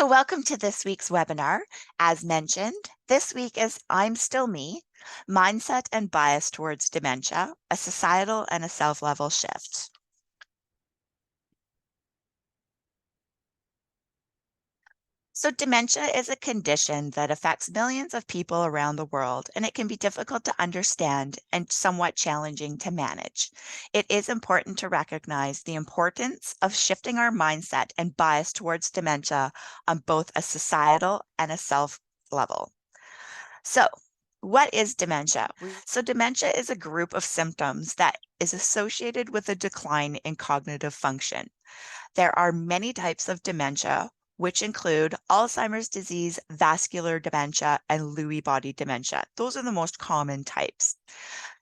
So welcome to this week's webinar. As mentioned, this week is I'm Still Me, Mindset and Bias Towards Dementia, a Societal and a Self-Level Shift. So dementia is a condition that affects millions of people around the world, and it can be difficult to understand and somewhat challenging to manage. It is important to recognize the importance of shifting our mindset and bias towards dementia on both a societal and a self level. So, what is dementia? So, dementia is a group of symptoms that is associated with a decline in cognitive function. There are many types of dementia, which include Alzheimer's disease, vascular dementia, and Lewy body dementia. Those are the most common types.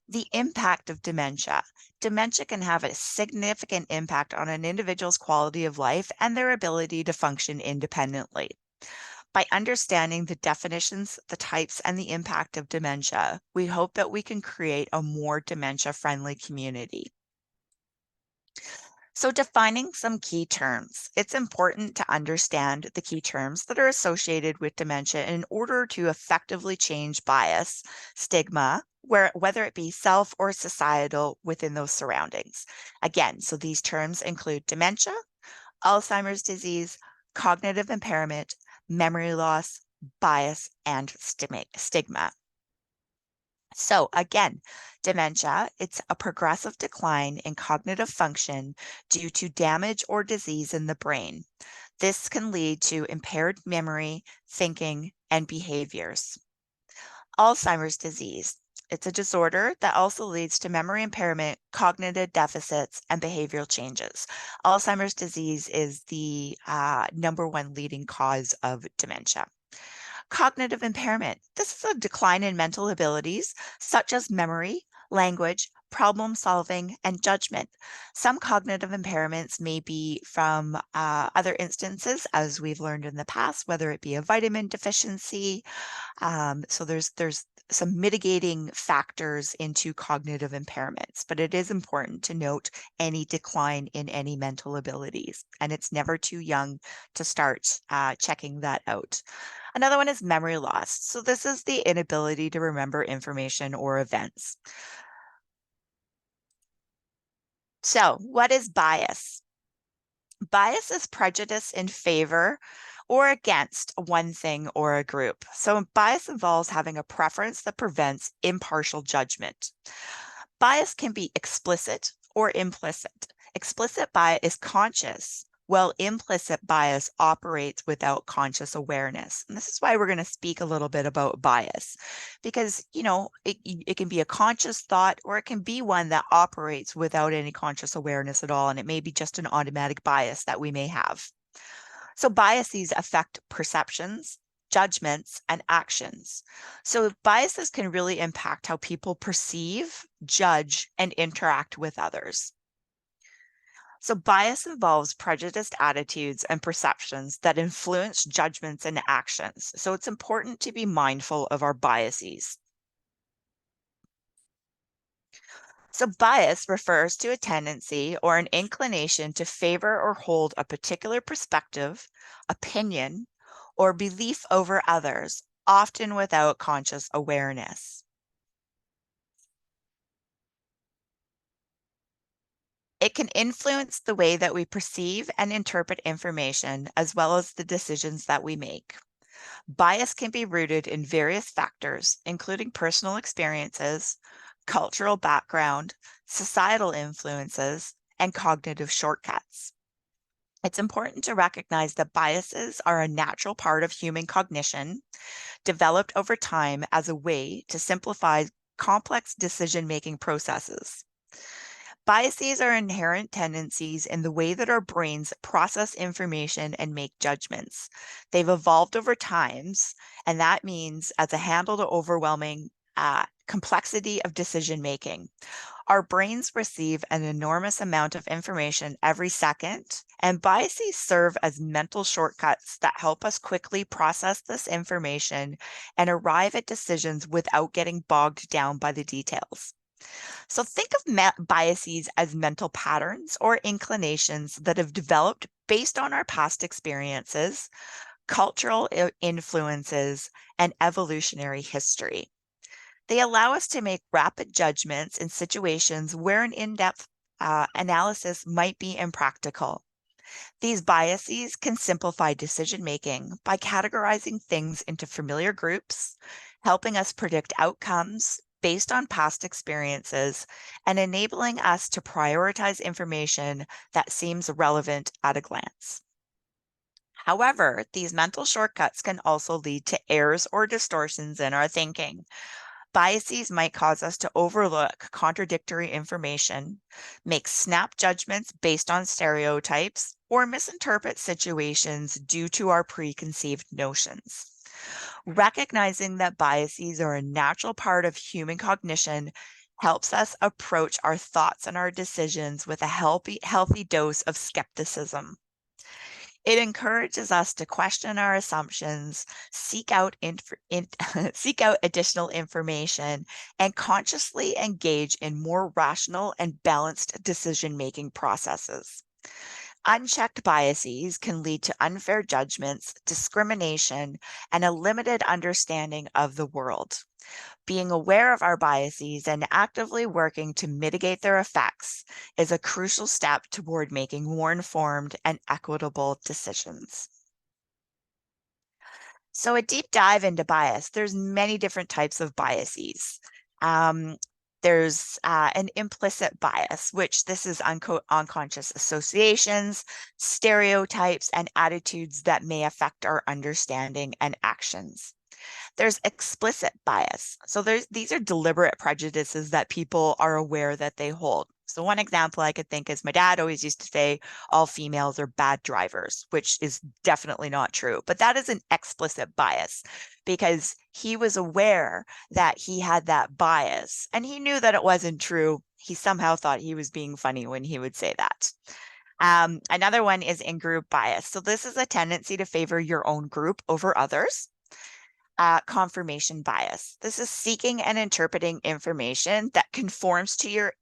The impact of dementia. Dementia can have a significant impact on an individual's quality of life and their ability to function independently. By understanding the definitions, the types, and the impact of dementia, we hope that we can create a more dementia-friendly community. So defining some key terms. It's important to understand the key terms that are associated with dementia in order to effectively change bias, stigma, whether it be self or societal within those surroundings. Again, so these terms include dementia, Alzheimer's disease, cognitive impairment, memory loss, bias, and stigma. So again, dementia, it's a progressive decline in cognitive function due to damage or disease in the brain. This can lead to impaired memory, thinking, and behaviors. Alzheimer's disease. It's a disorder that also leads to memory impairment, cognitive deficits, and behavioral changes. Alzheimer's disease is the #1 leading cause of dementia. Cognitive impairment. This is a decline in mental abilities such as memory, language, problem solving, and judgment. Some cognitive impairments may be from other instances, as we've learned in the past, whether it be a vitamin deficiency. So there's some mitigating factors into cognitive impairments, but it is important to note any decline in any mental abilities, and it's never too young to start checking that out. Another one is memory loss. So this is the inability to remember information or events. So what is bias? Bias is prejudice in favor or against one thing or a group. So bias involves having a preference that prevents impartial judgment. Bias can be explicit or implicit. Explicit bias is conscious, while implicit bias operates without conscious awareness. And this is why we're going to speak a little bit about bias, because, it can be a conscious thought or it can be one that operates without any conscious awareness at all. And it may be just an automatic bias that we may have. So biases affect perceptions, judgments, and actions. So biases can really impact how people perceive, judge, and interact with others. So bias involves prejudiced attitudes and perceptions that influence judgments and actions. So it's important to be mindful of our biases. So bias refers to a tendency or an inclination to favor or hold a particular perspective, opinion, or belief over others, often without conscious awareness. It can influence the way that we perceive and interpret information, as well as the decisions that we make. Bias can be rooted in various factors, including personal experiences, cultural background, societal influences, and cognitive shortcuts. It's important to recognize that biases are a natural part of human cognition, developed over time as a way to simplify complex decision-making processes. Biases are inherent tendencies in the way that our brains process information and make judgments. They've evolved over times, and that means as a handle to overwhelming complexity of decision making. Our brains receive an enormous amount of information every second, and biases serve as mental shortcuts that help us quickly process this information and arrive at decisions without getting bogged down by the details. So think of biases as mental patterns or inclinations that have developed based on our past experiences, cultural influences, and evolutionary history. They allow us to make rapid judgments in situations where an in-depth analysis might be impractical. These biases can simplify decision making by categorizing things into familiar groups, helping us predict outcomes based on past experiences, and enabling us to prioritize information that seems relevant at a glance. However, these mental shortcuts can also lead to errors or distortions in our thinking. Biases might cause us to overlook contradictory information, make snap judgments based on stereotypes, or misinterpret situations due to our preconceived notions. Recognizing that biases are a natural part of human cognition helps us approach our thoughts and our decisions with a healthy dose of skepticism. It encourages us to question our assumptions, seek out seek out additional information, and consciously engage in more rational and balanced decision-making processes. Unchecked biases can lead to unfair judgments, discrimination, and a limited understanding of the world. Being aware of our biases and actively working to mitigate their effects is a crucial step toward making more informed and equitable decisions. So a deep dive into bias, there's many different types of biases. Um, there's an implicit bias, which this is unconscious associations, stereotypes, and attitudes that may affect our understanding and actions. There's explicit bias. So these are deliberate prejudices that people are aware that they hold. So one example I could think is my dad always used to say all females are bad drivers, which is definitely not true. But that is an explicit bias because he was aware that he had that bias and he knew that it wasn't true. He somehow thought he was being funny when he would say that. Another one is in-group bias. So this is a tendency to favor your own group over others. Confirmation bias. This is seeking and interpreting information that conforms to your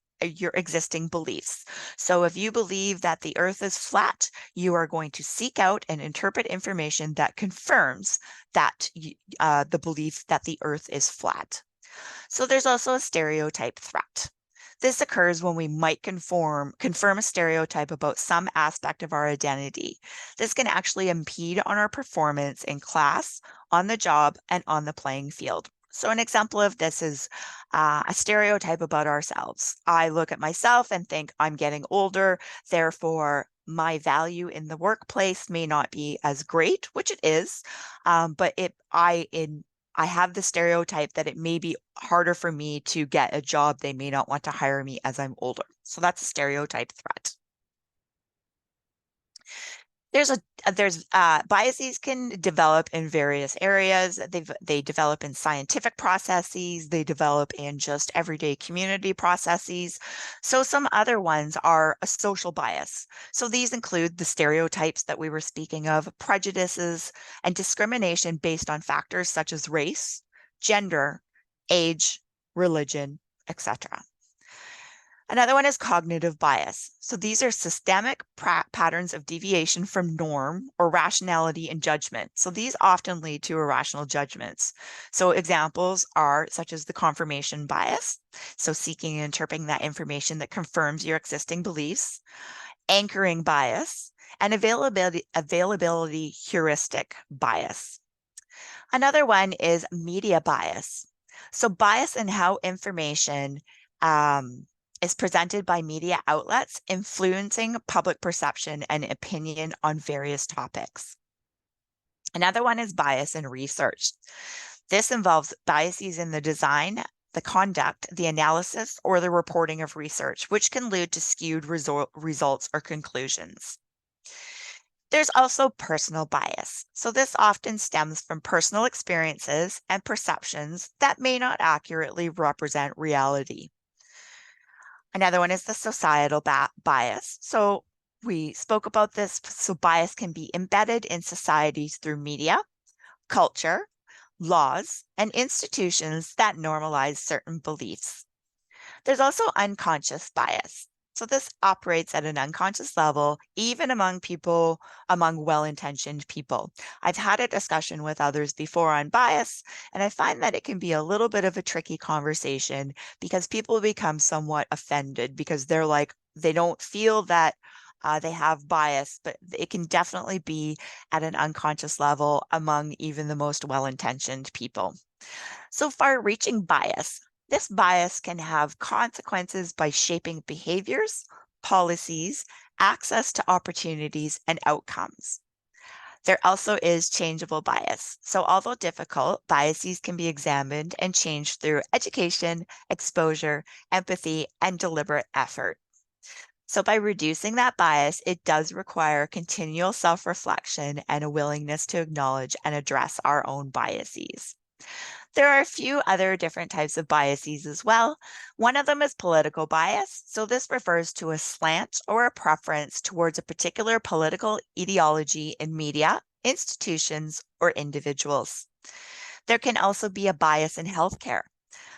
existing beliefs. So if you believe that the earth is flat, you are going to seek out and interpret information that confirms that the belief that the earth is flat. So there's also a stereotype threat. This occurs when we might confirm a stereotype about some aspect of our identity. This can actually impede on our performance in class, on the job, and on the playing field. So an example of this is a stereotype about ourselves. I look at myself and think I'm getting older, therefore my value in the workplace may not be as great, which it is, but I have the stereotype that it may be harder for me to get a job. They may not want to hire me as I'm older. So that's a stereotype threat. There's biases can develop in various areas. They develop in scientific processes. They develop in just everyday community processes. So some other ones are a social bias. So these include the stereotypes that we were speaking of, prejudices, and discrimination based on factors such as race, gender, age, religion, etc. Another one is cognitive bias. So these are systemic patterns of deviation from norm or rationality in judgment. So these often lead to irrational judgments. So examples are such as the confirmation bias. So seeking and interpreting that information that confirms your existing beliefs, anchoring bias, and availability heuristic bias. Another one is media bias. So bias in how information is presented by media outlets, influencing public perception and opinion on various topics. Another one is bias in research. This involves biases in the design, the conduct, the analysis, or the reporting of research, which can lead to skewed results or conclusions. There's also personal bias. So this often stems from personal experiences and perceptions that may not accurately represent reality. Another one is the societal bias. So we spoke about this. So bias can be embedded in societies through media, culture, laws, and institutions that normalize certain beliefs. There's also unconscious bias. So this operates at an unconscious level, even among well-intentioned people. I've had a discussion with others before on bias, and I find that it can be a little bit of a tricky conversation because people become somewhat offended because they're like, they don't feel that they have bias, but it can definitely be at an unconscious level among even the most well-intentioned people. So far-reaching bias. This bias can have consequences by shaping behaviors, policies, access to opportunities, and outcomes. There also is changeable bias. So although difficult, biases can be examined and changed through education, exposure, empathy, and deliberate effort. So by reducing that bias, it does require continual self-reflection and a willingness to acknowledge and address our own biases. There are a few other different types of biases as well. One of them is political bias. So this refers to a slant or a preference towards a particular political ideology in media, institutions, or individuals. There can also be a bias in healthcare.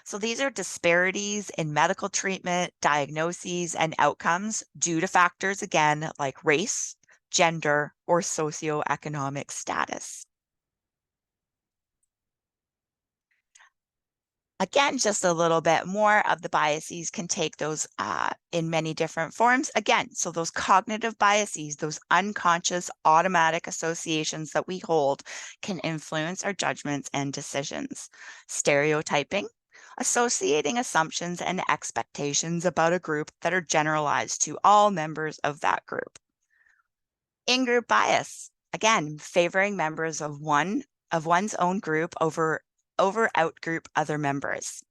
So these are disparities in medical treatment, diagnoses, and outcomes due to factors, again, like race, gender, or socioeconomic status. Again, just a little bit more of the biases can take those in many different forms. Again, so those cognitive biases, those unconscious automatic associations that we hold can influence our judgments and decisions. Stereotyping, associating assumptions and expectations about a group that are generalized to all members of that group. In-group bias, again, favoring members of one's own group over out-group other members.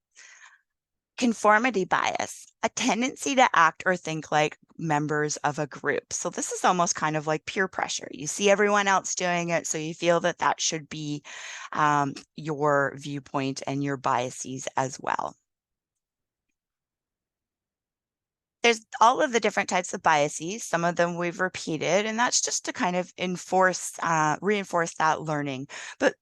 Conformity bias, a tendency to act or think like members of a group. So this is almost kind of like peer pressure. You see everyone else doing it, so you feel that that should be your viewpoint and your biases as well. There's all of the different types of biases. Some of them we've repeated, and that's just to kind of reinforce that learning. But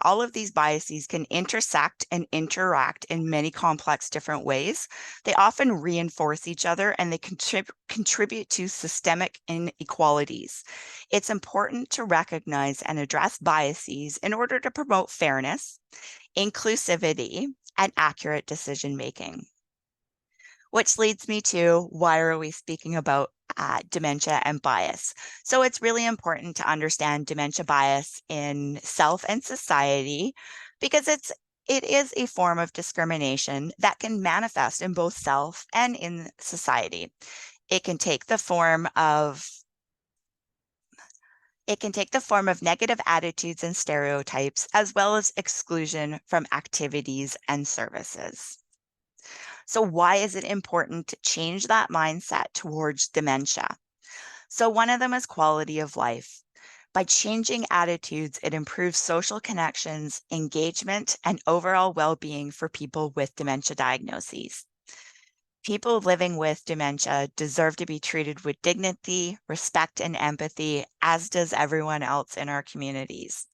all of these biases can intersect and interact in many complex different ways. They often reinforce each other and they contribute to systemic inequalities. It's important to recognize and address biases in order to promote fairness, inclusivity, and accurate decision making. Which leads me to why are we speaking about dementia and bias? So it's really important to understand dementia bias in self and society because it is a form of discrimination that can manifest in both self and in society. It can take the form of negative attitudes and stereotypes, as well as exclusion from activities and services. So why is it important to change that mindset towards dementia? So one of them is quality of life. By changing attitudes, it improves social connections, engagement, and overall well-being for people with dementia diagnoses. People living with dementia deserve to be treated with dignity, respect, and empathy, as does everyone else in our communities.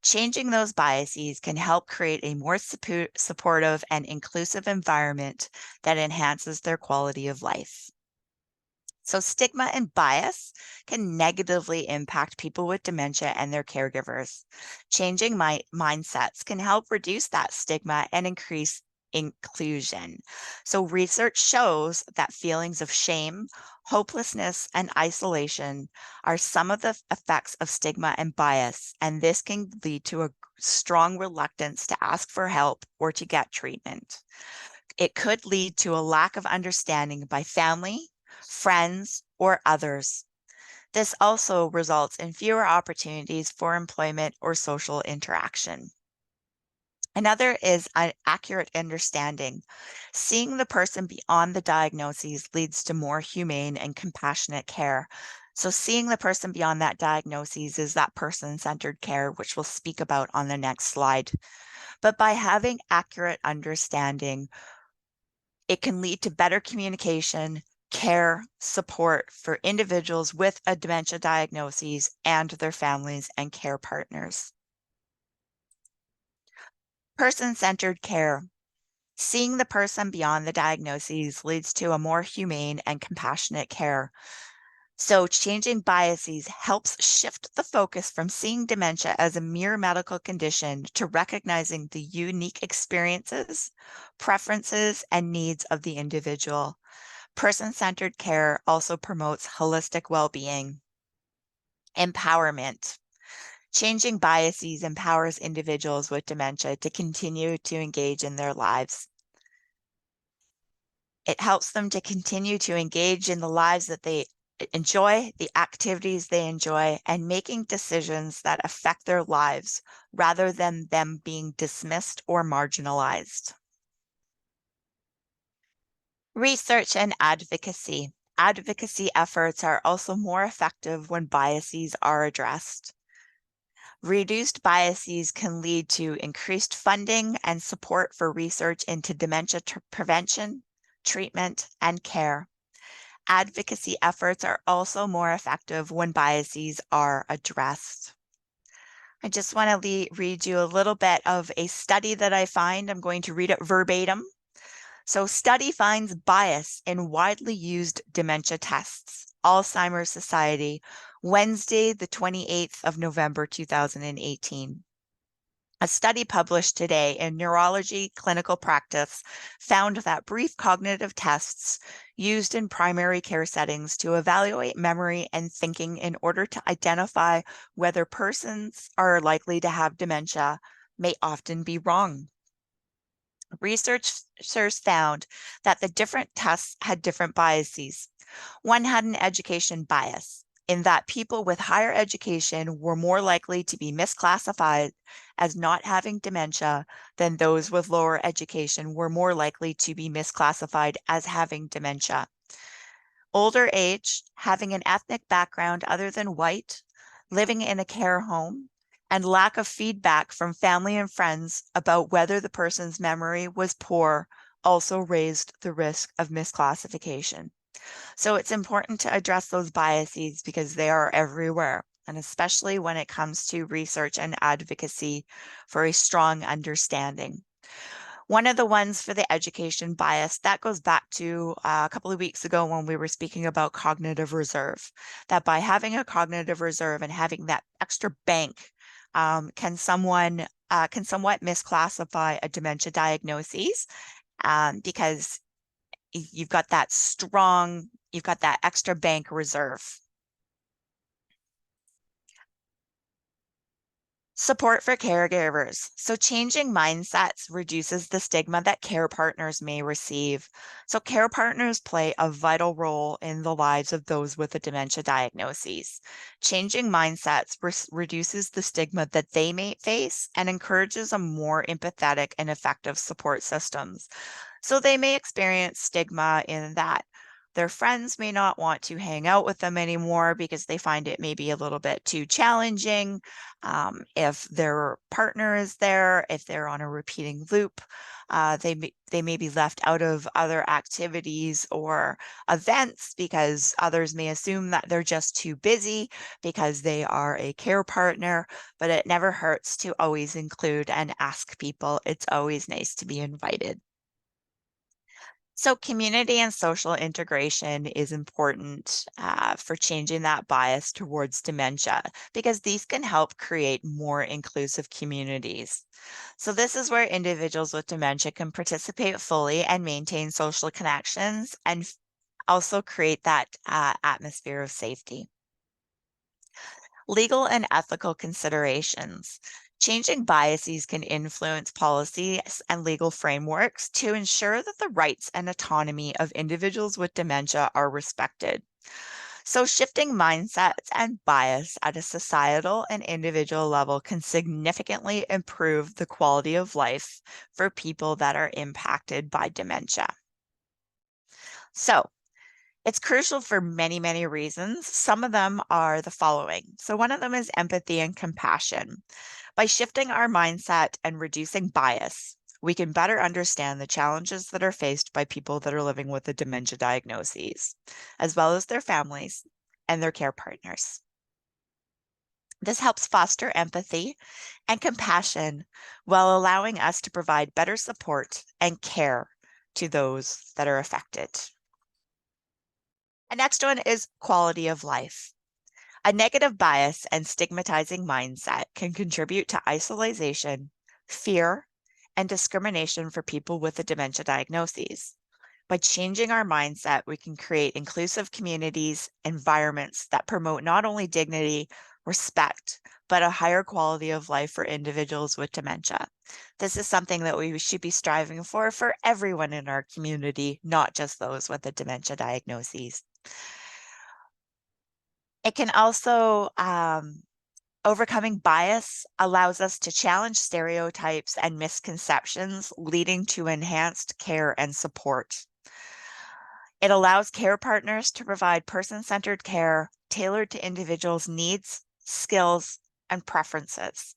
Changing those biases can help create a more supportive and inclusive environment that enhances their quality of life. So stigma and bias can negatively impact people with dementia and their caregivers. Changing mindsets can help reduce that stigma and increase inclusion. So research shows that feelings of shame, hopelessness, and isolation are some of the effects of stigma and bias, and this can lead to a strong reluctance to ask for help or to get treatment. It could lead to a lack of understanding by family, friends, or others. This also results in fewer opportunities for employment or social interaction. Another is an accurate understanding. Seeing the person beyond the diagnoses leads to more humane and compassionate care. So seeing the person beyond that diagnosis is that person-centered care, which we'll speak about on the next slide. But by having accurate understanding, it can lead to better communication, care, support for individuals with a dementia diagnosis and their families and care partners. Person-centered care. Seeing the person beyond the diagnoses leads to a more humane and compassionate care. So, changing biases helps shift the focus from seeing dementia as a mere medical condition to recognizing the unique experiences, preferences, and needs of the individual. Person centered care also promotes holistic well being. Empowerment. Changing biases empowers individuals with dementia to continue to engage in their lives. It helps them to continue to engage in the lives that they enjoy, the activities they enjoy, and making decisions that affect their lives rather than them being dismissed or marginalized. Research and advocacy. Advocacy efforts are also more effective when biases are addressed. Reduced biases can lead to increased funding and support for research into dementia prevention, treatment, and care. Advocacy efforts are also more effective when biases are addressed. I just want to read you a little bit of a study that I find. I'm going to read it verbatim. So, study finds bias in widely used dementia tests. Alzheimer's Society, Wednesday, the 28th of November, 2018. A study published today in Neurology Clinical Practice found that brief cognitive tests used in primary care settings to evaluate memory and thinking in order to identify whether persons are likely to have dementia may often be wrong. Researchers found that the different tests had different biases. One had an education bias, in that people with higher education were more likely to be misclassified as not having dementia than those with lower education were more likely to be misclassified as having dementia. Older age, having an ethnic background other than white, living in a care home, and lack of feedback from family and friends about whether the person's memory was poor also raised the risk of misclassification. So it's important to address those biases because they are everywhere, and especially when it comes to research and advocacy for a strong understanding. One of the ones for the education bias, that goes back to a couple of weeks ago when we were speaking about cognitive reserve, that by having a cognitive reserve and having that extra bank, can somewhat misclassify a dementia diagnosis, because you've got that extra bank reserve. Support for caregivers. So changing mindsets reduces the stigma that care partners may receive. So care partners play a vital role in the lives of those with a dementia diagnosis. Changing mindsets reduces the stigma that they may face and encourages a more empathetic and effective support systems. So they may experience stigma in that their friends may not want to hang out with them anymore because they find it maybe a little bit too challenging. If their partner is there, if they're on a repeating loop, they may be left out of other activities or events because others may assume that they're just too busy because they are a care partner. But it never hurts to always include and ask people. It's always nice to be invited. So, community and social integration is important for changing that bias towards dementia because these can help create more inclusive communities. So, this is where individuals with dementia can participate fully and maintain social connections and also create that atmosphere of safety. Legal and ethical considerations. Changing biases can influence policies and legal frameworks to ensure that the rights and autonomy of individuals with dementia are respected. So, shifting mindsets and bias at a societal and individual level can significantly improve the quality of life for people that are impacted by dementia. So, it's crucial for many, many reasons. Some of them are the following. So, one of them is empathy and compassion. By shifting our mindset and reducing bias, we can better understand the challenges that are faced by people that are living with a dementia diagnosis, as well as their families and their care partners. This helps foster empathy and compassion while allowing us to provide better support and care to those that are affected. The next one is quality of life. A negative bias and stigmatizing mindset can contribute to isolation, fear, and discrimination for people with a dementia diagnosis. By changing our mindset, we can create inclusive communities, environments that promote not only dignity, respect, but a higher quality of life for individuals with dementia. This is something that we should be striving for everyone in our community, not just those with a dementia diagnosis. It can also, overcoming bias allows us to challenge stereotypes and misconceptions, leading to enhanced care and support. It allows care partners to provide person-centered care tailored to individuals' needs, skills, and preferences.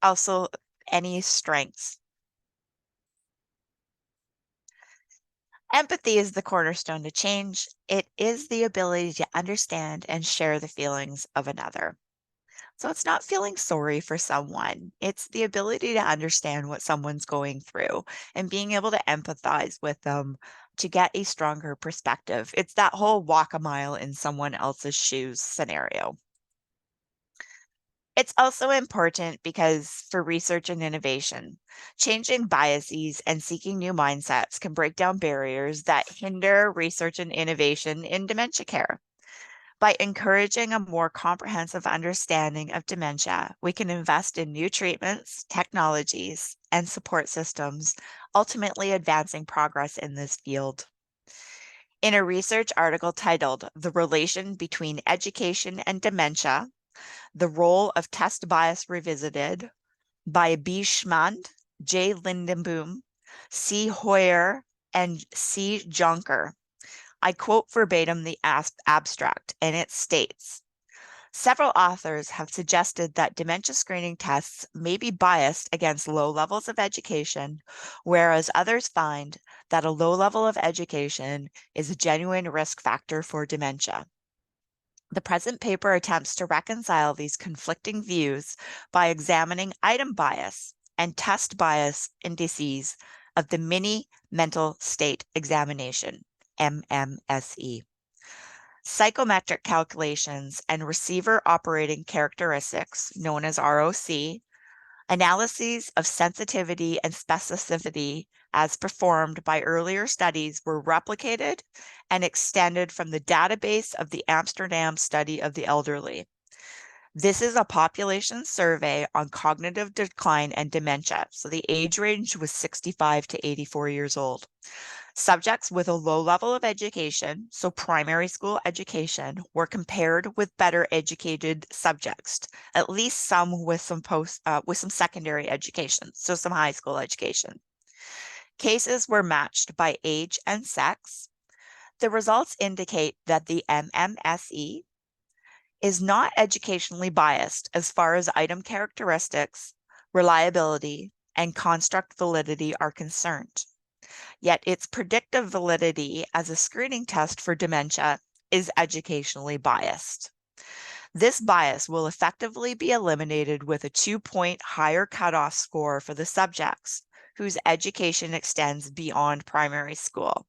Also, any strengths. Empathy is the cornerstone to change. It is the ability to understand and share the feelings of another. So it's not feeling sorry for someone. It's the ability to understand what someone's going through and being able to empathize with them to get a stronger perspective. It's that whole walk a mile in someone else's shoes scenario. It's also important because for research and innovation, changing biases and seeking new mindsets can break down barriers that hinder research and innovation in dementia care. By encouraging a more comprehensive understanding of dementia, we can invest in new treatments, technologies, and support systems, ultimately advancing progress in this field. In a research article titled The Relation Between Education and Dementia, The Role of Test Bias Revisited by B. Schmand, J. Lindenboom, C. Hoyer, and C. Jonker, I quote verbatim the abstract, and it states, several authors have suggested that dementia screening tests may be biased against low levels of education, whereas others find that a low level of education is a genuine risk factor for dementia. The present paper attempts to reconcile these conflicting views by examining item bias and test bias indices of the mini mental state examination, MMSE. Psychometric calculations and receiver operating characteristics, known as ROC, analyses of sensitivity and specificity as performed by earlier studies were replicated and extended from the database of the Amsterdam Study of the Elderly. This is a population survey on cognitive decline and dementia. So the age range was 65 to 84 years old. Subjects with a low level of education, so primary school education, were compared with better educated subjects, at least some with some secondary education, so some high school education. Cases were matched by age and sex. The results indicate that the MMSE is not educationally biased as far as item characteristics, reliability, and construct validity are concerned. Yet its predictive validity as a screening test for dementia is educationally biased. This bias will effectively be eliminated with a 2-point higher cutoff score for the subjects whose education extends beyond primary school.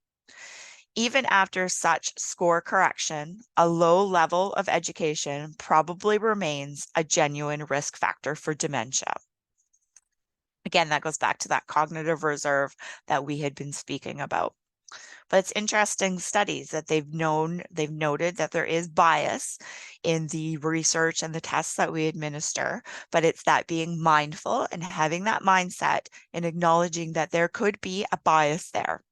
Even after such score correction, a low level of education probably remains a genuine risk factor for dementia. Again, that goes back to that cognitive reserve that we had been speaking about. But it's interesting studies that they've noted that there is bias in the research and the tests that we administer, but it's that being mindful and having that mindset and acknowledging that there could be a bias there.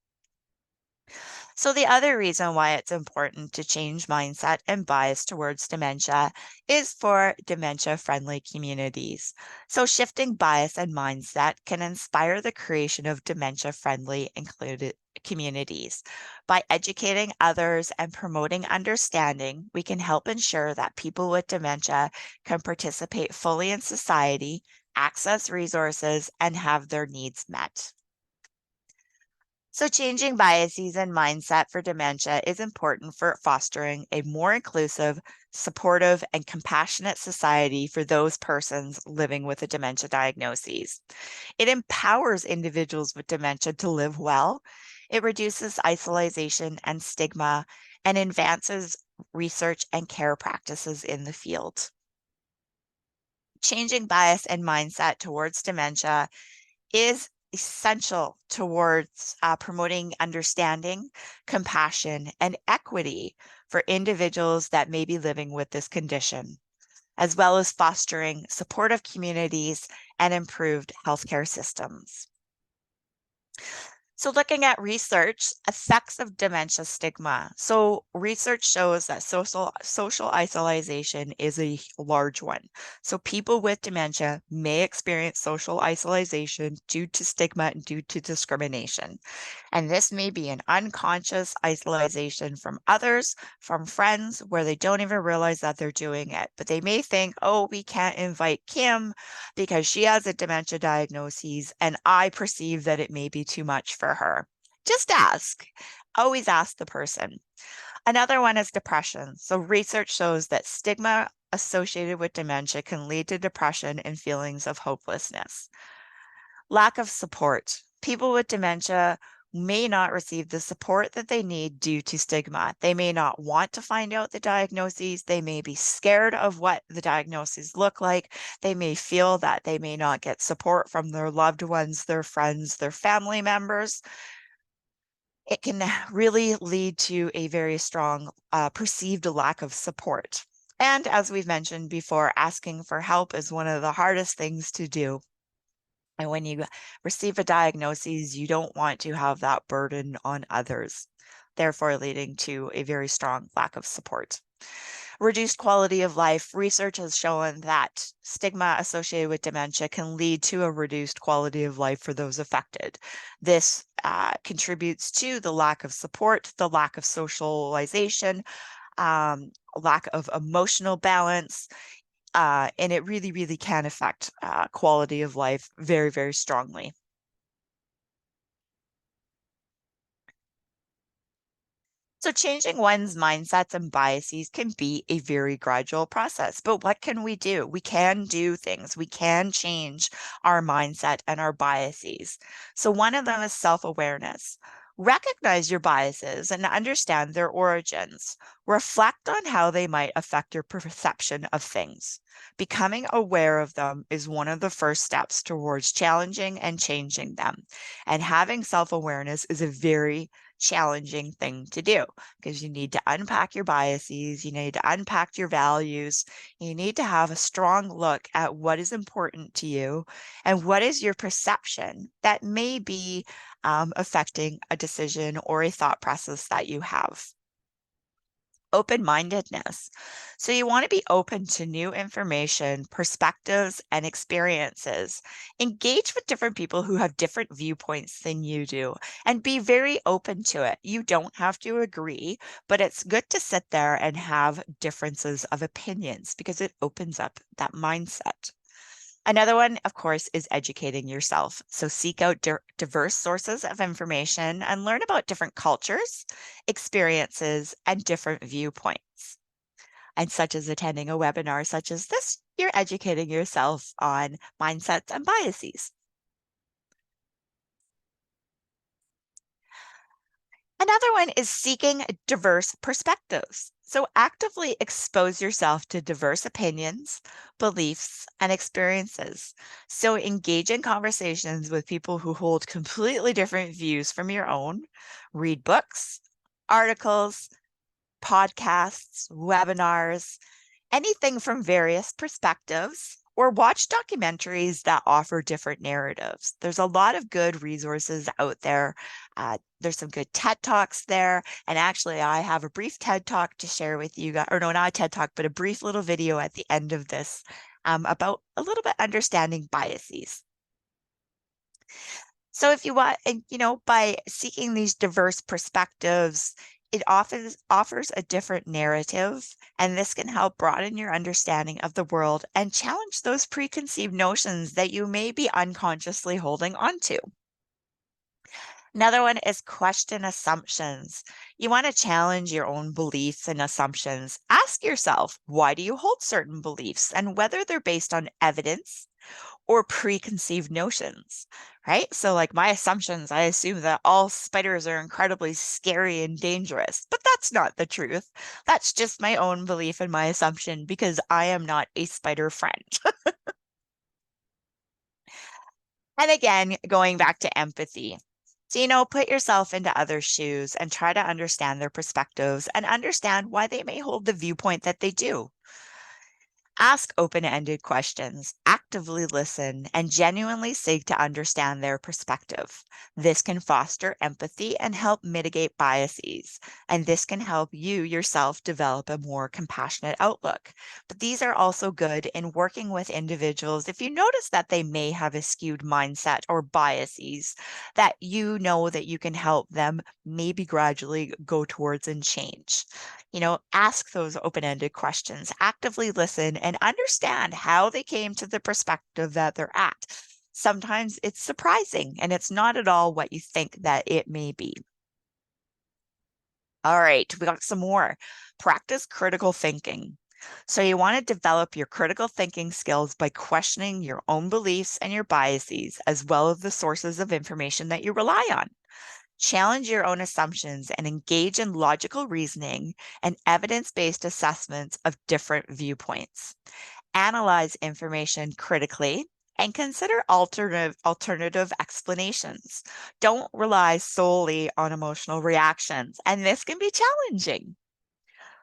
So the other reason why it's important to change mindset and bias towards dementia is for dementia-friendly communities. So shifting bias and mindset can inspire the creation of dementia-friendly included communities. By educating others and promoting understanding, we can help ensure that people with dementia can participate fully in society, access resources, and have their needs met. So, changing biases and mindset for dementia is important for fostering a more inclusive, supportive, and compassionate society for those persons living with a dementia diagnosis. It empowers individuals with dementia to live well. It reduces isolation and stigma and advances research and care practices in the field. Changing bias and mindset towards dementia is essential towards promoting understanding, compassion, and equity for individuals that may be living with this condition, as well as fostering supportive communities and improved healthcare systems. So, looking at research, effects of dementia stigma. So, research shows that social isolation is a large one. So, people with dementia may experience social isolation due to stigma and due to discrimination. And this may be an unconscious isolation from others, from friends, where they don't even realize that they're doing it. But they may think, oh, we can't invite Kim because she has a dementia diagnosis, and I perceive that it may be too much for her. Just ask. Always ask the person. Another one is depression. So, research shows that stigma associated with dementia can lead to depression and feelings of hopelessness. Lack of support. People with dementia may not receive the support that they need due to stigma. They may not want to find out the diagnoses. They may be scared of what the diagnoses look like. They may feel that they may not get support from their loved ones, their friends, their family members. It can really lead to a very strong perceived lack of support. And as we've mentioned before, asking for help is one of the hardest things to do. And when you receive a diagnosis, you don't want to have that burden on others, therefore leading to a very strong lack of support. Reduced quality of life. Research has shown that stigma associated with dementia can lead to a reduced quality of life for those affected. This contributes to the lack of support, the lack of socialization, lack of emotional balance, and it really, really can affect quality of life very, very strongly. So changing one's mindsets and biases can be a very gradual process. But what can we do? We can do things. We can change our mindset and our biases. So one of them is self-awareness. Recognize your biases and understand their origins. Reflect on how they might affect your perception of things. Becoming aware of them is one of the first steps towards challenging and changing them. And having self-awareness is a very challenging thing to do because you need to unpack your biases, you need to unpack your values, you need to have a strong look at what is important to you and what is your perception that may be affecting a decision or a thought process that you have. Open-mindedness. So you want to be open to new information, perspectives, and experiences. Engage with different people who have different viewpoints than you do and be very open to it. You don't have to agree, but it's good to sit there and have differences of opinions because it opens up that mindset. Another one, of course, is educating yourself. So seek out diverse sources of information and learn about different cultures, experiences, and different viewpoints. And such as attending a webinar such as this, you're educating yourself on mindsets and biases. Another one is seeking diverse perspectives. So actively expose yourself to diverse opinions, beliefs, and experiences. So engage in conversations with people who hold completely different views from your own. Read books, articles, podcasts, webinars, anything from various perspectives, or watch documentaries that offer different narratives. There's a lot of good resources out there. There's some good TED Talks there. And actually, I have a brief TED Talk to share with you guys, or no, not a TED Talk, but a brief little video at the end of this about a little bit understanding biases. So if you want, and by seeking these diverse perspectives, it offers a different narrative, and this can help broaden your understanding of the world and challenge those preconceived notions that you may be unconsciously holding on to. Another one is question assumptions. You want to challenge your own beliefs and assumptions. Ask yourself, why do you hold certain beliefs and whether they're based on evidence or preconceived notions, right? So, like my assumptions, I assume that all spiders are incredibly scary and dangerous, but that's not the truth. That's just my own belief and my assumption because I am not a spider friend. And again, going back to empathy. So, put yourself into others' shoes and try to understand their perspectives and understand why they may hold the viewpoint that they do. Ask open ended questions, actively listen, and genuinely seek to understand their perspective. This can foster empathy and help mitigate biases. And this can help you yourself develop a more compassionate outlook. But these are also good in working with individuals. If you notice that they may have a skewed mindset or biases, that you know that you can help them maybe gradually go towards and change. Ask those open ended questions, actively listen, and understand how they came to the perspective that they're at. Sometimes it's surprising and it's not at all what you think that it may be. All right, we got some more. Practice critical thinking. So, you want to develop your critical thinking skills by questioning your own beliefs and your biases, as well as the sources of information that you rely on. Challenge your own assumptions and engage in logical reasoning and evidence based assessments of different viewpoints. Analyze information critically and consider alternative explanations. Don't rely solely on emotional reactions, and this can be challenging.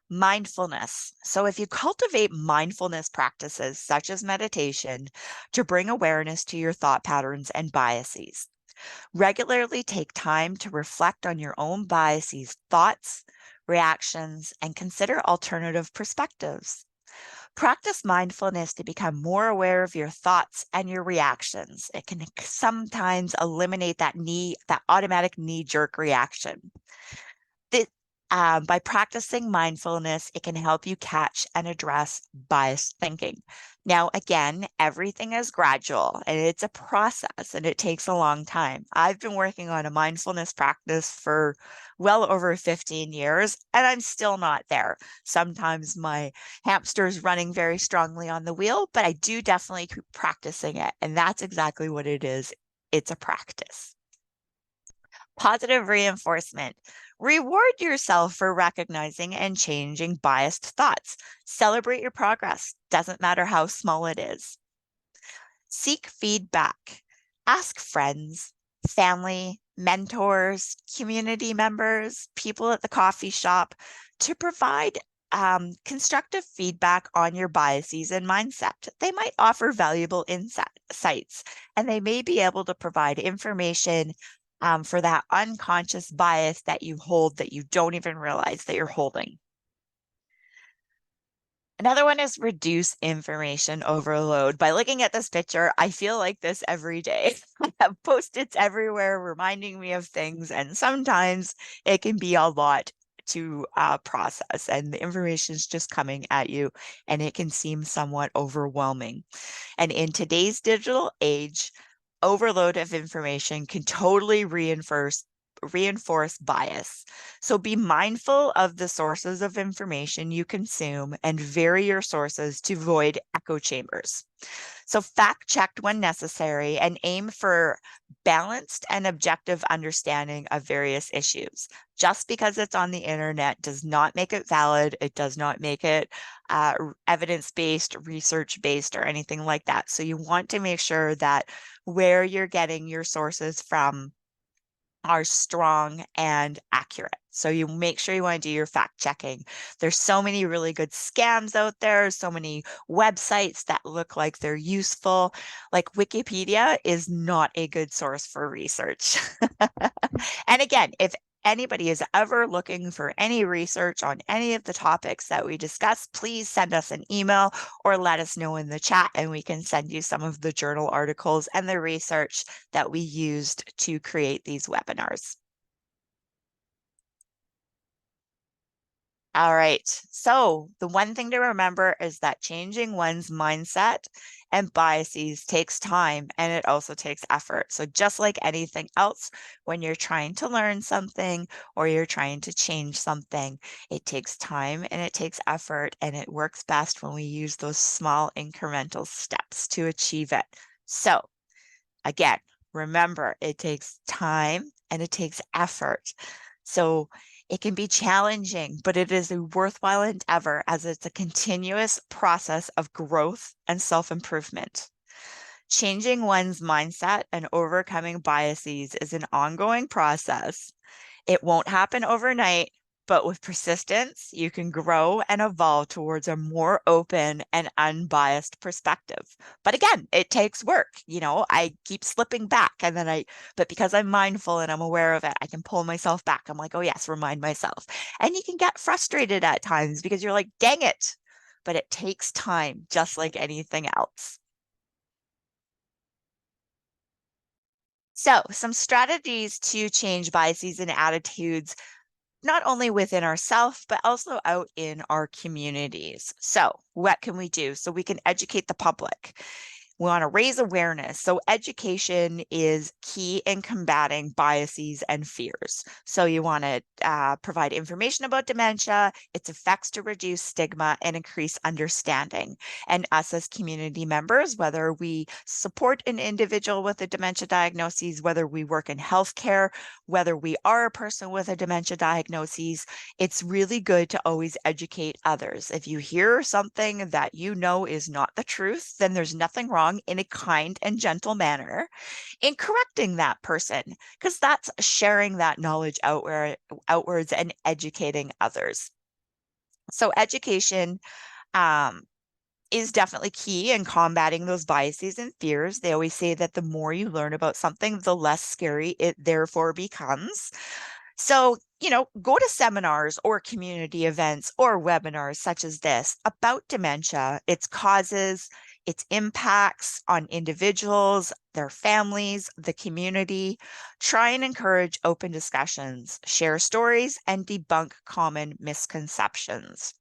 Mindfulness. So, if you cultivate mindfulness practices such as meditation to bring awareness to your thought patterns and biases, regularly take time to reflect on your own biases, thoughts, reactions, and consider alternative perspectives. Practice mindfulness to become more aware of your thoughts and your reactions. It can sometimes eliminate that automatic knee jerk reaction. Thi- by practicing mindfulness, it can help you catch and address biased thinking. Now, again, everything is gradual and it's a process and it takes a long time. I've been working on a mindfulness practice for well over 15 years and I'm still not there. Sometimes my hamster is running very strongly on the wheel, but I do definitely keep practicing it. And that's exactly what it is. It's a practice. Positive reinforcement. Reward yourself for recognizing and changing biased thoughts. Celebrate your progress. Doesn't matter how small it is. Seek feedback. Ask friends, family, mentors, community members, people at the coffee shop to provide constructive feedback on your biases and mindset. They might offer valuable insights and they may be able to provide information for that unconscious bias that you hold that you don't even realize that you're holding. Another one is reduce information overload. By looking at this picture, I feel like this every day. I have Post-its everywhere reminding me of things, and sometimes it can be a lot to process, and the information is just coming at you, and it can seem somewhat overwhelming. And in today's digital age, overload of information can totally reinforce bias. So be mindful of the sources of information you consume and vary your sources to avoid echo chambers. So fact check when necessary and aim for balanced and objective understanding of various issues. Just because it's on the internet does not make it valid. It does not make it evidence-based, research-based, or anything like that. So you want to make sure that where you're getting your sources from are strong and accurate. So you make sure you want to do your fact checking. There's so many really good scams out there, so many websites that look like they're useful. Like Wikipedia is not a good source for research. And again, if anybody is ever looking for any research on any of the topics that we discuss, please send us an email or let us know in the chat and we can send you some of the journal articles and the research that we used to create these webinars. All right. So the one thing to remember is that changing one's mindset and biases takes time and it also takes effort. So just like anything else, when you're trying to learn something or you're trying to change something, it takes time and it takes effort, and it works best when we use those small incremental steps to achieve it. So again, remember, it takes time and it takes effort. So it can be challenging, but it is a worthwhile endeavor as it's a continuous process of growth and self-improvement. Changing one's mindset and overcoming biases is an ongoing process. It won't happen overnight, but with persistence, you can grow and evolve towards a more open and unbiased perspective. But again, it takes work. I keep slipping back but because I'm mindful and I'm aware of it, I can pull myself back. I'm like, oh, yes, remind myself. And you can get frustrated at times because you're like, dang it. But it takes time, just like anything else. So, some strategies to change biases and attitudes not only within ourselves, but also out in our communities. So, what can we do? So, we can educate the public. We want to raise awareness. So, education is key in combating biases and fears. So, you want to provide information about dementia, its effects to reduce stigma and increase understanding. And us as community members, whether we support an individual with a dementia diagnosis, whether we work in healthcare, whether we are a person with a dementia diagnosis, it's really good to always educate others. If you hear something that you know is not the truth, then there's nothing wrong in a kind and gentle manner in correcting that person, because that's sharing that knowledge outwards and educating others. So education is definitely key in combating those biases and fears. They always say that the more you learn about something, the less scary it therefore becomes. So, go to seminars or community events or webinars such as this about dementia, its causes, its impacts on individuals, their families, the community. Try and encourage open discussions, share stories, and debunk common misconceptions.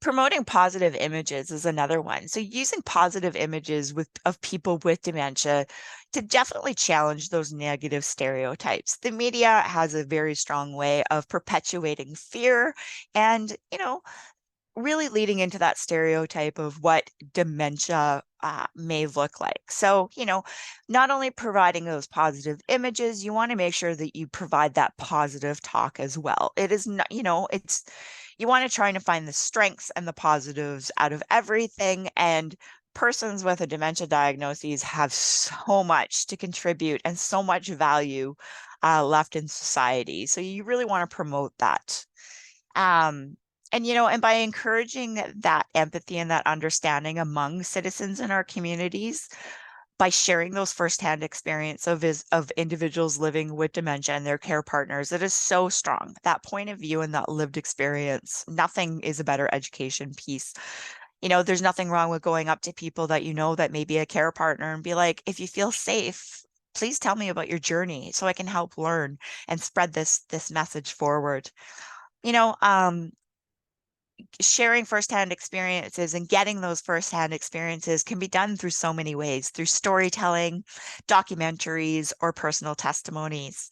Promoting positive images is another one. So using positive images of people with dementia to definitely challenge those negative stereotypes. The media has a very strong way of perpetuating fear and, really leading into that stereotype of what dementia may look like. So, not only providing those positive images, you want to make sure that you provide that positive talk as well. It is not, you want to try to find the strengths and the positives out of everything. And persons with a dementia diagnosis have so much to contribute and so much value left in society. So you really want to promote that. Um, and by encouraging that empathy and that understanding among citizens in our communities, by sharing those firsthand experience of individuals living with dementia and their care partners, it is so strong. That point of view and that lived experience, nothing is a better education piece. There's nothing wrong with going up to people that that may be a care partner and be like, if you feel safe, please tell me about your journey so I can help learn and spread this message forward. You know, um, Sharing firsthand experiences and getting those firsthand experiences can be done through so many ways, through storytelling, documentaries, or personal testimonies.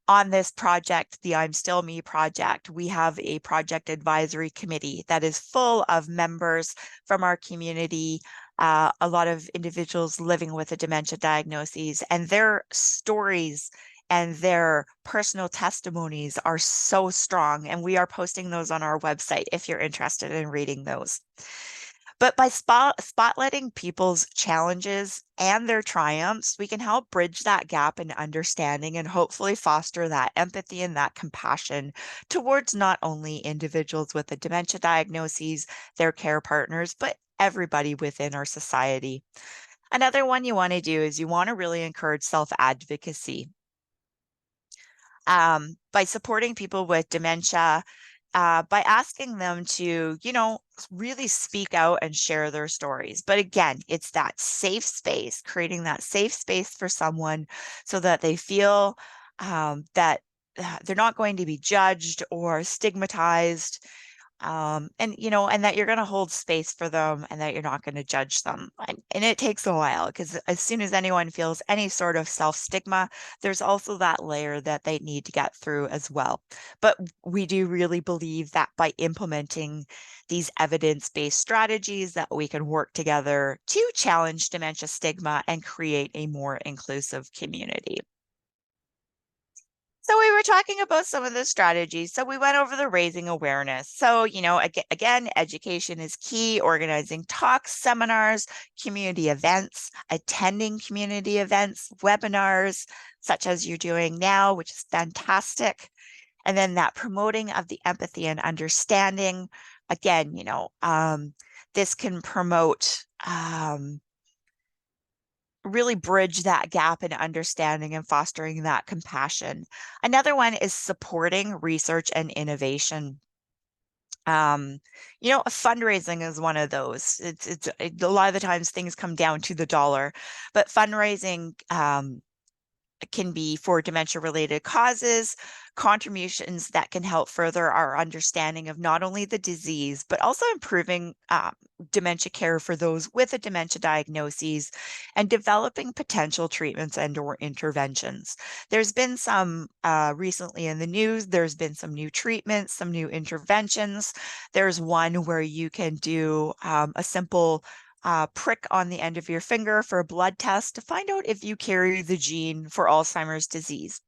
On this project, the I'm Still Me project, we have a project advisory committee that is full of members from our community, a lot of individuals living with a dementia diagnosis, and their stories and their personal testimonies are so strong. And we are posting those on our website if you're interested in reading those. But by spotlighting people's challenges and their triumphs, we can help bridge that gap in understanding and hopefully foster that empathy and that compassion towards not only individuals with a dementia diagnosis, their care partners, but everybody within our society. Another one you want to do is you want to really encourage self-advocacy. By supporting people with dementia, by asking them to, really speak out and share their stories. But again, it's that safe space, creating that safe space for someone so that they feel that they're not going to be judged or stigmatized, and that you're going to hold space for them and that you're not going to judge them. And it takes a while because as soon as anyone feels any sort of self-stigma, there's also that layer that they need to get through as well. But we do really believe that by implementing these evidence-based strategies that we can work together to challenge dementia stigma and create a more inclusive community. So we were talking about some of the strategies. So we went over the raising awareness. So, again, education is key, organizing talks, seminars, community events, attending community events, webinars, such as you're doing now, which is fantastic. And then that promoting of the empathy and understanding. Again, this can promote really bridge that gap in understanding and fostering that compassion. Another one is supporting research and innovation. Fundraising is one of those. It's a lot of the times things come down to the dollar, but fundraising can be for dementia-related causes, contributions that can help further our understanding of not only the disease, but also improving dementia care for those with a dementia diagnosis and developing potential treatments and or interventions. There's been some recently in the news, there's been some new treatments, some new interventions. There's one where you can do a simple prick on the end of your finger for a blood test to find out if you carry the gene for Alzheimer's disease.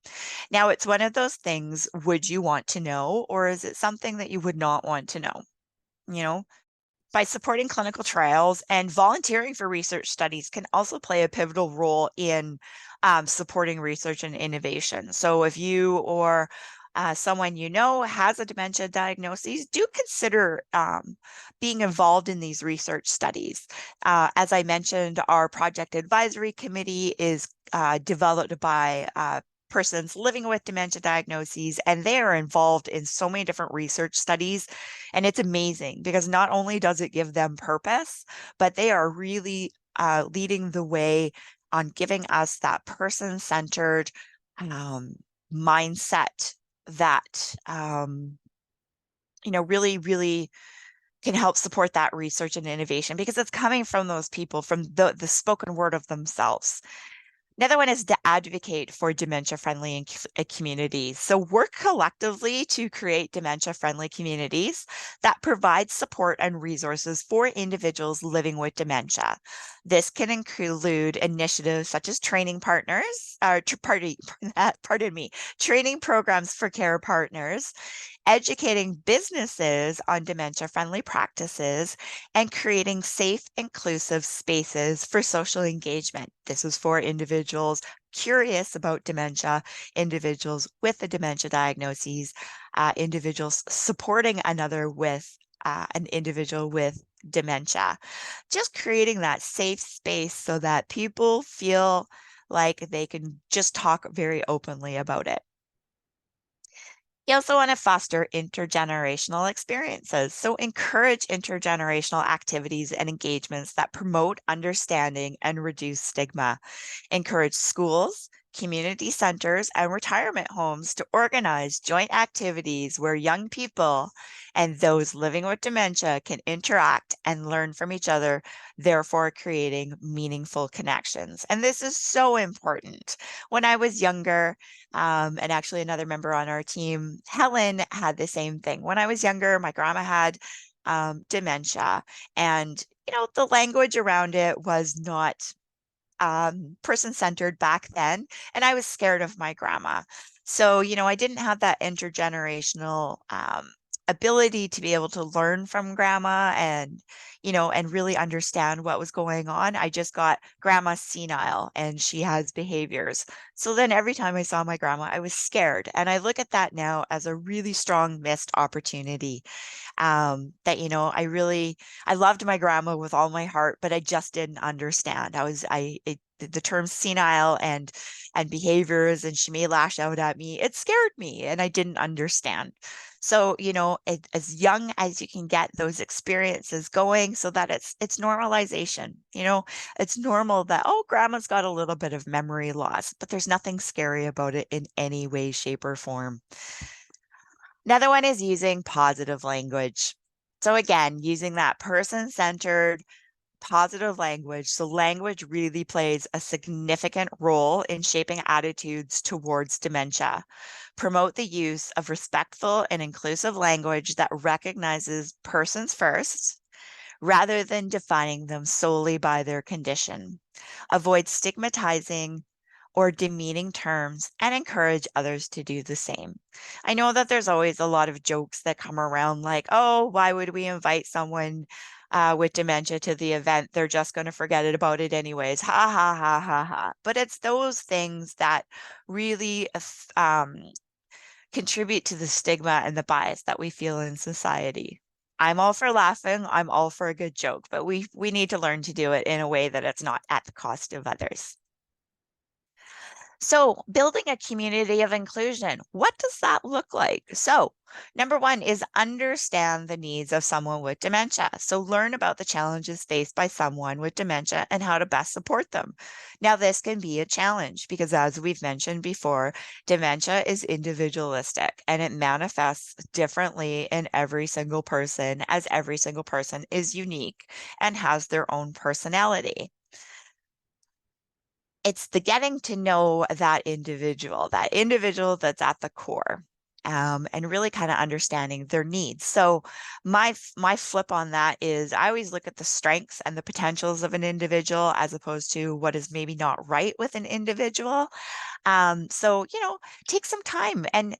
Now, it's one of those things, would you want to know, or is it something that you would not want to know? You know, by supporting clinical trials and volunteering for research studies can also play a pivotal role in supporting research and innovation. So if you or someone you know has a dementia diagnosis, do consider being involved in these research studies. As I mentioned, our project advisory committee is developed by persons living with dementia diagnoses, and they are involved in so many different research studies. And it's amazing because not only does it give them purpose, but they are really leading the way on giving us that person-centered mindset that, really, really can help support that research and innovation because it's coming from those people, from the spoken word of themselves. Another one is to advocate for dementia-friendly communities. So work collectively to create dementia-friendly communities that provide support and resources for individuals living with dementia. This can include initiatives such as training partners, training programs for care partners, educating businesses on dementia-friendly practices, and creating safe, inclusive spaces for social engagement. This is for individuals curious about dementia, individuals with a dementia diagnosis, individuals supporting another with an individual with dementia. Just creating that safe space so that people feel like they can just talk very openly about it. You also want to foster intergenerational experiences. So encourage intergenerational activities and engagements that promote understanding and reduce stigma. Encourage schools, community centers, and retirement homes to organize joint activities where young people and those living with dementia can interact and learn from each other, therefore creating meaningful connections. And this is so important. When I was younger, and actually another member on our team, Helen, had the same thing. When I was younger, my grandma had dementia, and the language around it was not person-centered back then, and I was scared of my grandma. So, I didn't have that intergenerational ability to be able to learn from grandma and really understand what was going on. I just got grandma senile and she has behaviors. So then every time I saw my grandma, I was scared. And I look at that now as a really strong missed opportunity. That, I loved my grandma with all my heart, but I just didn't understand. The term senile and behaviors, and she may lash out at me. It scared me and I didn't understand. So, as young as you can get those experiences going so that it's normalization. It's normal that, oh, grandma's got a little bit of memory loss, but there's nothing scary about it in any way, shape, or form. Another one is using positive language. So again, using that person-centered positive language. So language really plays a significant role in shaping attitudes towards dementia. Promote the use of respectful and inclusive language that recognizes persons first rather than defining them solely by their condition. Avoid stigmatizing or demeaning terms and encourage others to do the same. I know that there's always a lot of jokes that come around like, oh, why would we invite someone with dementia to the event? They're just going to forget about it anyways. Ha ha ha ha ha. But it's those things that really contribute to the stigma and the bias that we feel in society. I'm all for laughing. I'm all for a good joke, but we need to learn to do it in a way that it's not at the cost of others. So, building a community of inclusion, what does that look like? So, number one is understand the needs of someone with dementia. So, learn about the challenges faced by someone with dementia and how to best support them. Now, this can be a challenge because, as we've mentioned before, dementia is individualistic and it manifests differently in every single person, as every single person is unique and has their own personality. It's the getting to know that individual that's at the core, and really kind of understanding their needs. So my flip on that is I always look at the strengths and the potentials of an individual as opposed to what is maybe not right with an individual. So, take some time and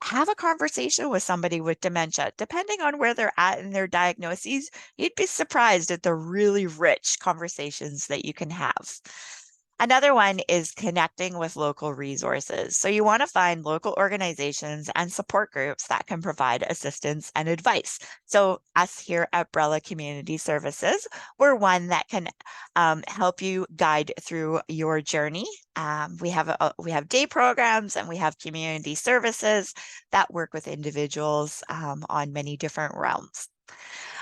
have a conversation with somebody with dementia. Depending on where they're at in their diagnoses, you'd be surprised at the really rich conversations that you can have. Another one is connecting with local resources. So you want to find local organizations and support groups that can provide assistance and advice. So us here at Brella Community Services, we're one that can help you guide through your journey. We have day programs and we have community services that work with individuals on many different realms.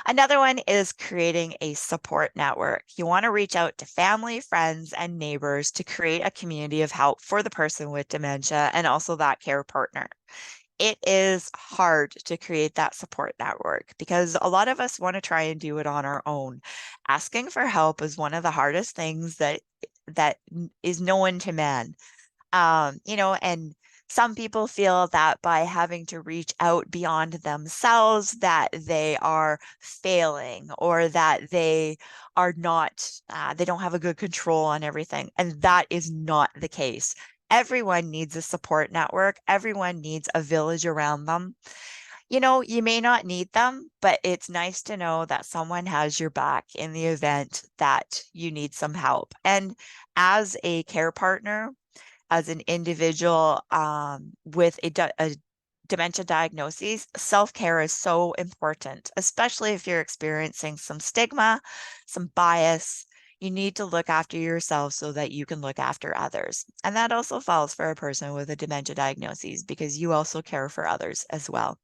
Another one is creating a support network. You want to reach out to family, friends, and neighbors to create a community of help for the person with dementia and also that care partner. It is hard to create that support network because a lot of us want to try and do it on our own. Asking for help is one of the hardest things that is known to man. And some people feel that by having to reach out beyond themselves, that they are failing or that they are not, they don't have a good control on everything. And that is not the case. Everyone needs a support network. Everyone needs a village around them. You may not need them, but it's nice to know that someone has your back in the event that you need some help. And as a care partner, as an individual with a dementia diagnosis, self-care is so important, especially if you're experiencing some stigma, some bias. You need to look after yourself so that you can look after others. And that also falls for a person with a dementia diagnosis because you also care for others as well.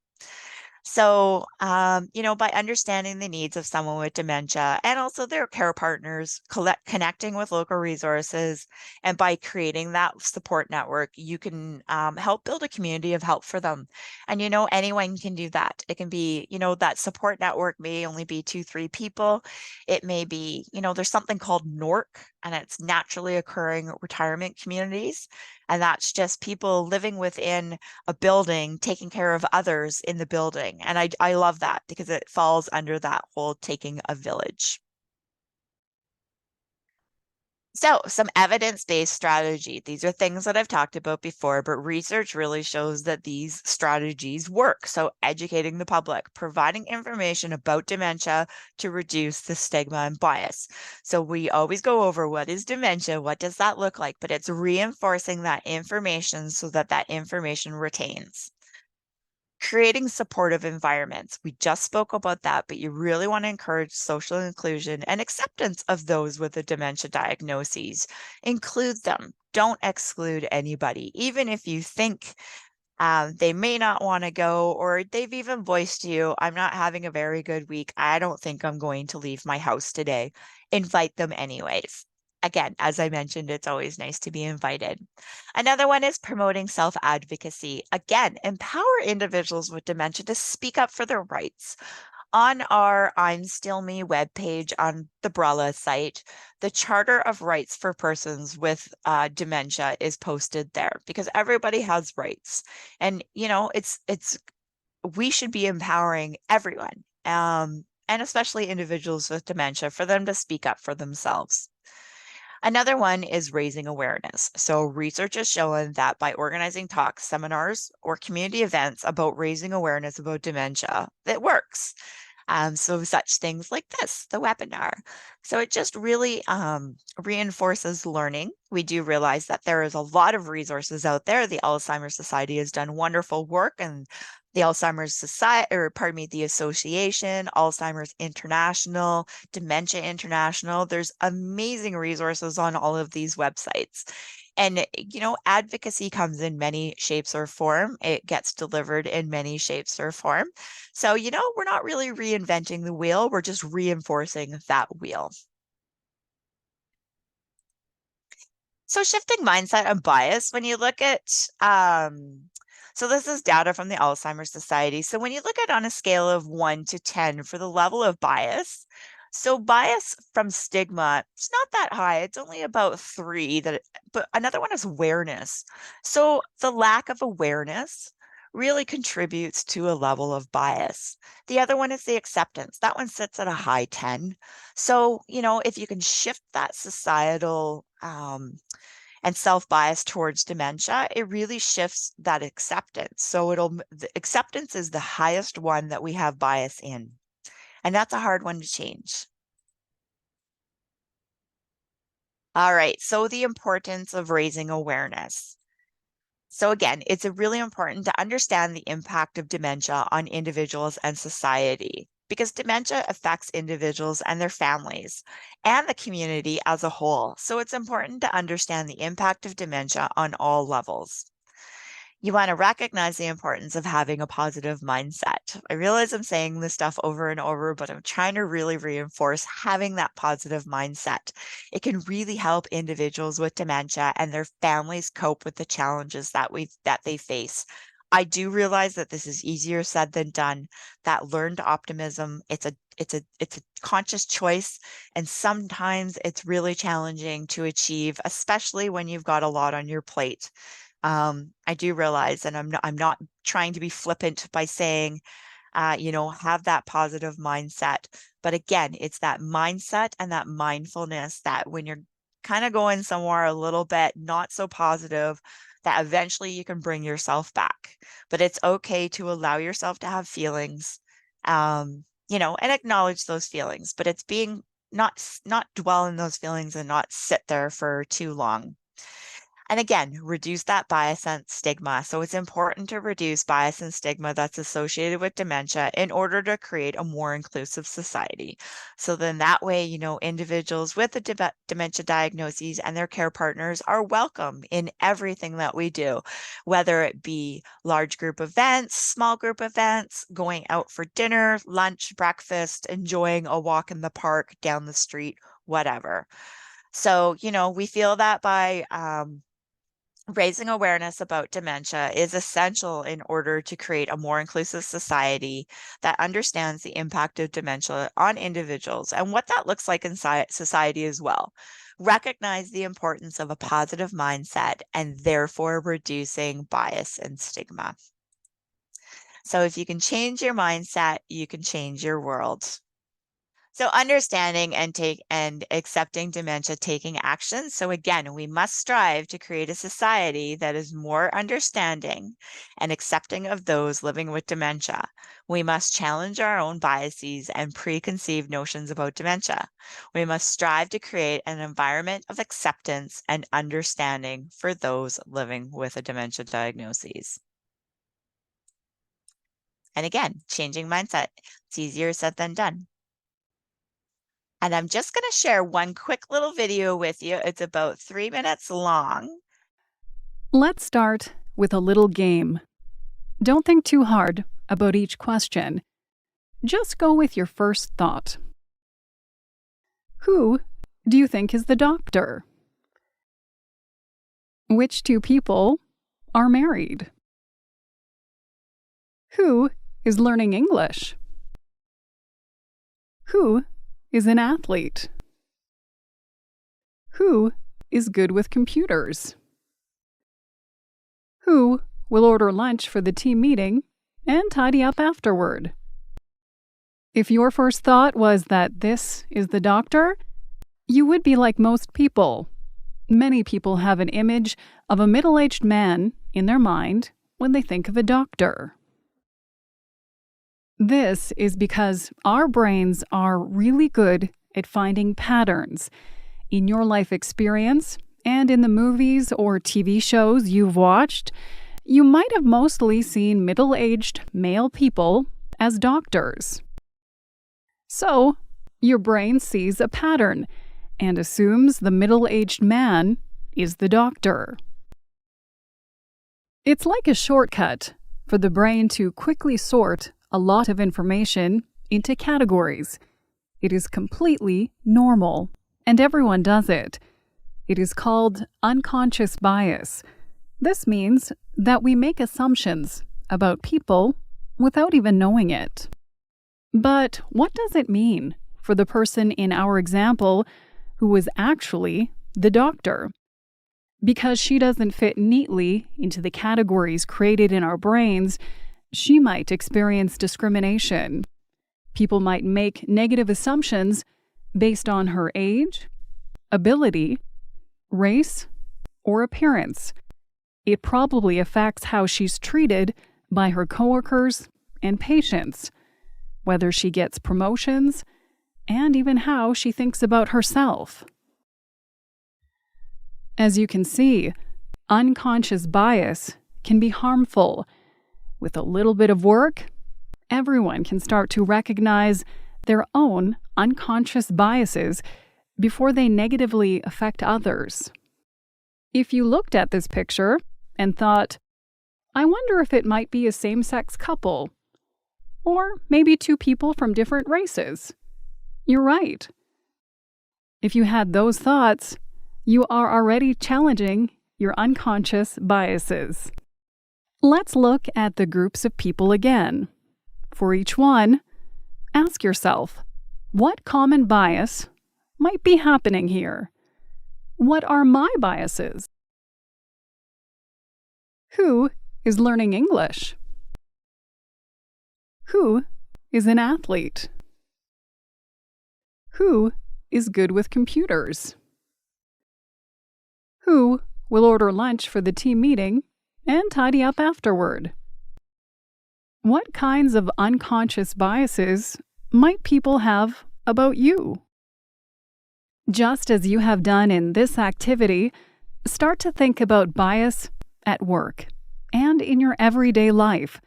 So, by understanding the needs of someone with dementia and also their care partners, connecting with local resources, and by creating that support network, you can help build a community of help for them. And, anyone can do that. It can be, that support network may only be 2, 3 people. It may be, there's something called NORC, and it's naturally occurring retirement communities. And that's just people living within a building, taking care of others in the building. And I love that because it falls under that whole taking a village. So, some evidence-based strategy. These are things that I've talked about before, but research really shows that these strategies work. So, educating the public, providing information about dementia to reduce the stigma and bias. So, we always go over what is dementia, what does that look like, but it's reinforcing that information so that that information retains. Creating supportive environments. We just spoke about that, but you really want to encourage social inclusion and acceptance of those with a dementia diagnosis. Include them. Don't exclude anybody. Even if you think They may not want to go, or they've even voiced to you, I'm not having a very good week. I don't think I'm going to leave my house today. Invite them anyways. Again, as I mentioned, it's always nice to be invited. Another one is promoting self advocacy. Again, empower individuals with dementia to speak up for their rights. On our I'm Still Me webpage on the Brella site, the Charter of Rights for Persons with Dementia is posted there because everybody has rights. And, we should be empowering everyone, and especially individuals with dementia, for them to speak up for themselves. Another one is raising awareness. So, research has shown that by organizing talks, seminars, or community events about raising awareness about dementia, it works. So such things like this, the webinar. So it just really reinforces learning. We do realize that there is a lot of resources out there. The Alzheimer's Society has done wonderful work, and the Alzheimer's Society, or pardon me, the Association, Alzheimer's International, Dementia International. There's amazing resources on all of these websites. And, advocacy comes in many shapes or form. It gets delivered in many shapes or form. So, we're not really reinventing the wheel, we're just reinforcing that wheel. So shifting mindset and bias, when you look at, so this is data from the Alzheimer's Society. So when you look at on a scale of 1 to 10 for the level of bias, so bias from stigma, it's not that high. It's only about 3. But another one is awareness. So the lack of awareness really contributes to a level of bias. The other one is the acceptance. That one sits at a high 10. So, if you can shift that societal and self-bias towards dementia, it really shifts that acceptance. So the acceptance is the highest one that we have bias in, and that's a hard one to change. All right, so the importance of raising awareness. So again, it's really important to understand the impact of dementia on individuals and society, because dementia affects individuals and their families and the community as a whole. So it's important to understand the impact of dementia on all levels. You want to recognize the importance of having a positive mindset. I realize I'm saying this stuff over and over, but I'm trying to really reinforce having that positive mindset. It can really help individuals with dementia and their families cope with the challenges that they face. I do realize that this is easier said than done. That learned optimism, it's a conscious choice, and sometimes it's really challenging to achieve, especially when you've got a lot on your plate. I do realize, and I'm not trying to be flippant by saying, have that positive mindset. But again, it's that mindset and that mindfulness that when you're kind of going somewhere a little bit not so positive, that eventually you can bring yourself back. But it's okay to allow yourself to have feelings, and acknowledge those feelings. But it's being not dwell in those feelings and not sit there for too long. And again, reduce that bias and stigma. So it's important to reduce bias and stigma that's associated with dementia in order to create a more inclusive society. So then that way, individuals with the dementia diagnoses and their care partners are welcome in everything that we do, whether it be large group events, small group events, going out for dinner, lunch, breakfast, enjoying a walk in the park, down the street, whatever. So, we feel that by raising awareness about dementia is essential in order to create a more inclusive society that understands the impact of dementia on individuals and what that looks like in society as well. Recognize the importance of a positive mindset and therefore reducing bias and stigma. So, if you can change your mindset, you can change your world. So understanding and accepting dementia, taking action. So again, we must strive to create a society that is more understanding and accepting of those living with dementia. We must challenge our own biases and preconceived notions about dementia. We must strive to create an environment of acceptance and understanding for those living with a dementia diagnosis. And again, changing mindset. It's easier said than done. And I'm just going to share one quick little video with you. It's about 3 minutes long. Let's start with a little game. Don't think too hard about each question. Just go with your first thought. Who do you think is the doctor? Which two people are married? Who is learning English? Who is an athlete? Who is good with computers? Who will order lunch for the team meeting and tidy up afterward? If your first thought was that this is the doctor, you would be like most people. Many people have an image of a middle-aged man in their mind when they think of a doctor. This is because our brains are really good at finding patterns in your life experience and in the movies or TV shows you've watched. You might have mostly seen middle-aged male people as doctors. So, your brain sees a pattern and assumes the middle-aged man is the doctor. It's like a shortcut for the brain to quickly sort a lot of information into categories. It is completely normal, and everyone does it. It is called unconscious bias. This means that we make assumptions about people without even knowing it. But what does it mean for the person in our example who was actually the doctor? Because she doesn't fit neatly into the categories created in our brains, she might experience discrimination. People might make negative assumptions based on her age, ability, race, or appearance. It probably affects how she's treated by her coworkers and patients, whether she gets promotions, and even how she thinks about herself. As you can see, unconscious bias can be harmful. With a little bit of work, everyone can start to recognize their own unconscious biases before they negatively affect others. If you looked at this picture and thought, I wonder if it might be a same-sex couple, or maybe two people from different races, you're right. If you had those thoughts, you are already challenging your unconscious biases. Let's look at the groups of people again. For each one, ask yourself, what common bias might be happening here? What are my biases? Who is learning English? Who is an athlete? Who is good with computers? Who will order lunch for the team meeting and tidy up afterward? What kinds of unconscious biases might people have about you? Just as you have done in this activity, start to think about bias at work and in your everyday life.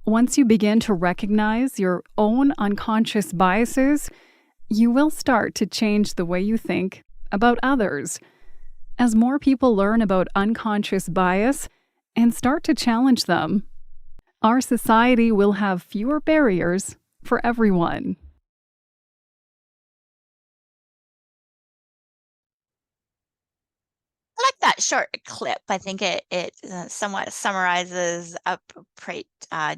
Once you begin to recognize your own unconscious biases, you will start to change the way you think about others. As more people learn about unconscious bias and start to challenge them, our society will have fewer barriers for everyone. I like that short clip. I think it somewhat summarizes up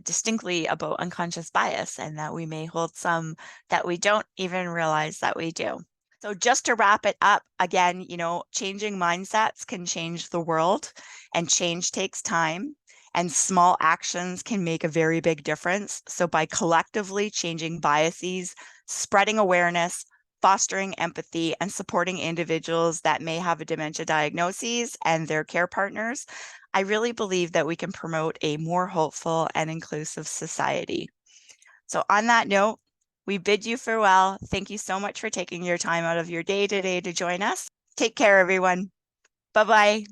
distinctly about unconscious bias, and that we may hold some that we don't even realize that we do. So just to wrap it up, again, changing mindsets can change the world, and change takes time, and small actions can make a very big difference. So by collectively changing biases, spreading awareness, fostering empathy, and supporting individuals that may have a dementia diagnosis and their care partners, I really believe that we can promote a more hopeful and inclusive society. So on that note, we bid you farewell. Thank you so much for taking your time out of your day today to join us. Take care, everyone. Bye-bye.